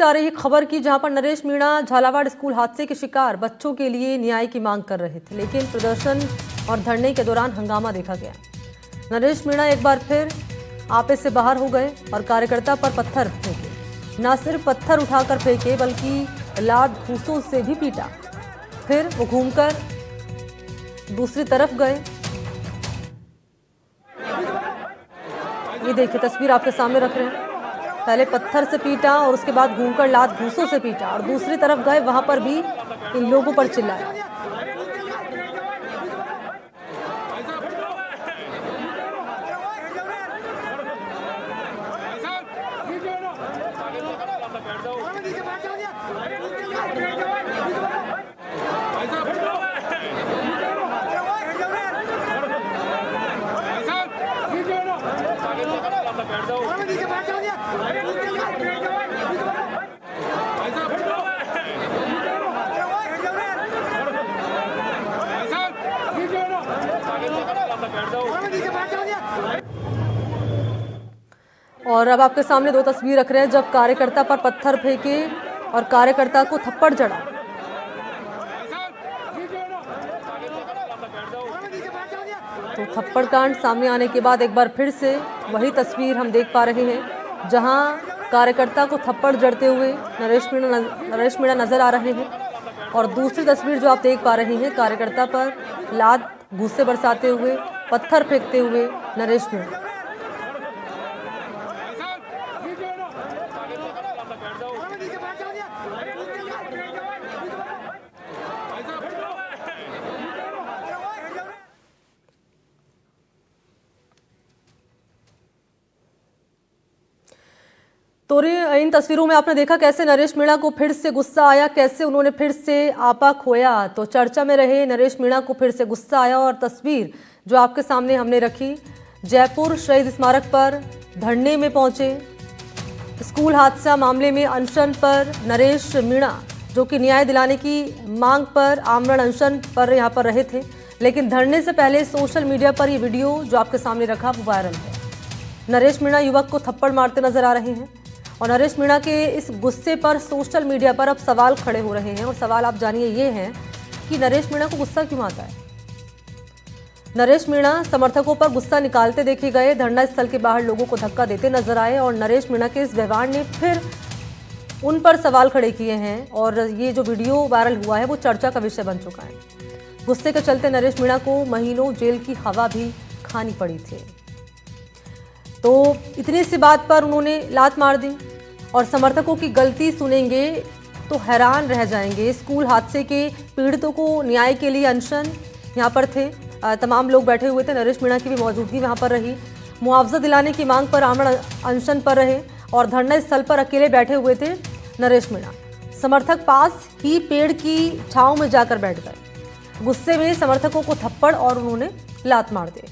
से आ रही खबर की, जहां पर नरेश मीणा झालावाड़ स्कूल हादसे के शिकार बच्चों के लिए न्याय की मांग कर रहे थे, लेकिन प्रदर्शन और धरने के दौरान हंगामा देखा गया। नरेश मीणा एक बार फिर आपे से बाहर हो गए और कार्यकर्ता पर पत्थर फेंके। न सिर्फ पत्थर उठाकर फेंके बल्कि लात घूंसों से भी पीटा। फिर वो घूमकर दूसरी तरफ गए। ये देखिए तस्वीर आपके सामने रख रहे हैं। पहले पत्थर से पीटा और उसके बाद घूमकर लात घूंसों से पीटा और दूसरी तरफ गए, वहां पर भी इन लोगों पर चिल्लाया। और अब आपके सामने दो तस्वीर रख रहे हैं, जब कार्यकर्ता पर पत्थर फेंके और कार्यकर्ता को थप्पड़ जड़ा। तो थप्पड़ कांड सामने आने के बाद एक बार फिर से वही तस्वीर हम देख पा रहे हैं, जहां कार्यकर्ता को थप्पड़ जड़ते हुए नरेश मीणा नजर आ रहे हैं। और दूसरी तस्वीर जो आप देख पा रहे हैं, कार्यकर्ता पर लात घूंसे बरसाते हुए, पत्थर फेंकते हुए नरेश मीणा। तो इन तस्वीरों में आपने देखा कैसे नरेश मीणा को फिर से गुस्सा आया, कैसे उन्होंने फिर से आपा खोया। तो चर्चा में रहे नरेश मीणा को फिर से गुस्सा आया और तस्वीर जो आपके सामने हमने रखी, जयपुर शहीद स्मारक पर धरने में पहुंचे। स्कूल हादसा मामले में अनशन पर नरेश मीणा, जो कि न्याय दिलाने की मांग पर आमरण अनशन पर यहाँ पर रहे थे, लेकिन धरने से पहले सोशल मीडिया पर ये वीडियो जो आपके सामने रखा वो वायरल है। नरेश मीणा युवक को थप्पड़ मारते नजर आ रहे हैं और नरेश मीणा के इस गुस्से पर सोशल मीडिया पर अब सवाल खड़े हो रहे हैं। और सवाल आप जानिए ये हैं कि नरेश मीणा को गुस्सा क्यों आता है। नरेश मीणा समर्थकों पर गुस्सा निकालते देखे गए, धरना स्थल के बाहर लोगों को धक्का देते नजर आए और नरेश मीणा के इस व्यवहार ने फिर उन पर सवाल खड़े किए हैं। और ये जो वीडियो वायरल हुआ है वो चर्चा का विषय बन चुका है। गुस्से के चलते नरेश मीणा को महीनों जेल की हवा भी खानी पड़ी थी। तो इतनी सी बात पर उन्होंने लात मार दी और समर्थकों की गलती सुनेंगे तो हैरान रह जाएंगे। स्कूल हादसे के पीड़ितों को न्याय के लिए अनशन यहाँ पर थे, तमाम लोग बैठे हुए थे। नरेश मीणा की भी मौजूदगी वहाँ पर रही। मुआवजा दिलाने की मांग पर आमरण अनशन पर रहे और धरना स्थल पर अकेले बैठे हुए थे नरेश मीणा। समर्थक पास ही पेड़ की छांव में जाकर बैठ गए। गुस्से में समर्थकों को थप्पड़ और उन्होंने लात मार दी।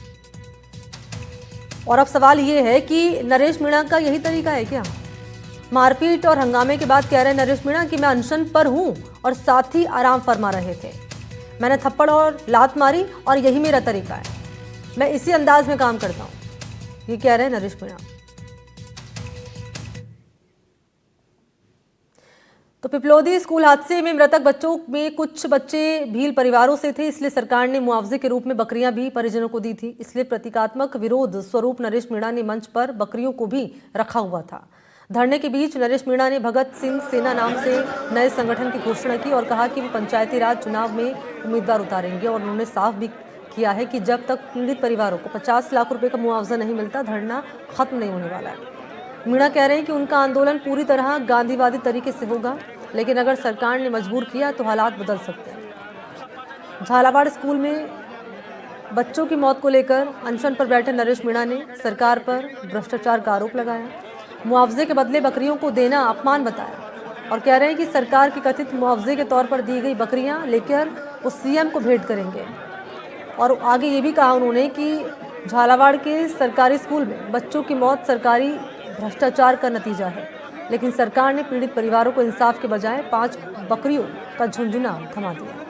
और अब सवाल ये है कि नरेश मीणा का यही तरीका है क्या। मारपीट और हंगामे के बाद कह रहे हैं नरेश मीणा कि मैं अनशन पर हूं और साथ ही आराम फरमा रहे थे। मैंने थप्पड़ और लात मारी और यही मेरा तरीका है, मैं इसी अंदाज में काम करता हूं, ये कह रहे हैं नरेश मीणा। तो पिपलोदी स्कूल हादसे में मृतक बच्चों में कुछ बच्चे भील परिवारों से थे, इसलिए सरकार ने मुआवजे के रूप में बकरियां भी परिजनों को दी थी। इसलिए प्रतीकात्मक विरोध स्वरूप नरेश मीणा ने मंच पर बकरियों को भी रखा हुआ था। धरने के बीच नरेश मीणा ने भगत सिंह सेना नाम से नए संगठन की घोषणा की और कहा कि वो पंचायती राज चुनाव में उम्मीदवार उतारेंगे। और उन्होंने साफ भी किया है कि जब तक पीड़ित परिवारों को 50 लाख रुपए का मुआवजा नहीं मिलता, धरना खत्म नहीं होने वाला है। मीणा कह रहे हैं कि उनका आंदोलन पूरी तरह गांधीवादी तरीके से होगा, लेकिन अगर सरकार ने मजबूर किया तो हालात बदल सकते हैं। झालावाड़ स्कूल में बच्चों की मौत को लेकर अनशन पर बैठे नरेश मीणा ने सरकार पर भ्रष्टाचार का आरोप लगाया, मुआवजे के बदले बकरियों को देना अपमान बताया और कह रहे हैं कि सरकार की कथित मुआवजे के तौर पर दी गई बकरियां लेकर वो सीएम को भेंट करेंगे। और आगे ये भी कहा उन्होंने कि झालावाड़ के सरकारी स्कूल में बच्चों की मौत सरकारी भ्रष्टाचार का नतीजा है, लेकिन सरकार ने पीड़ित परिवारों को इंसाफ के बजाय 5 बकरियों का झुंझुना थमा दिया।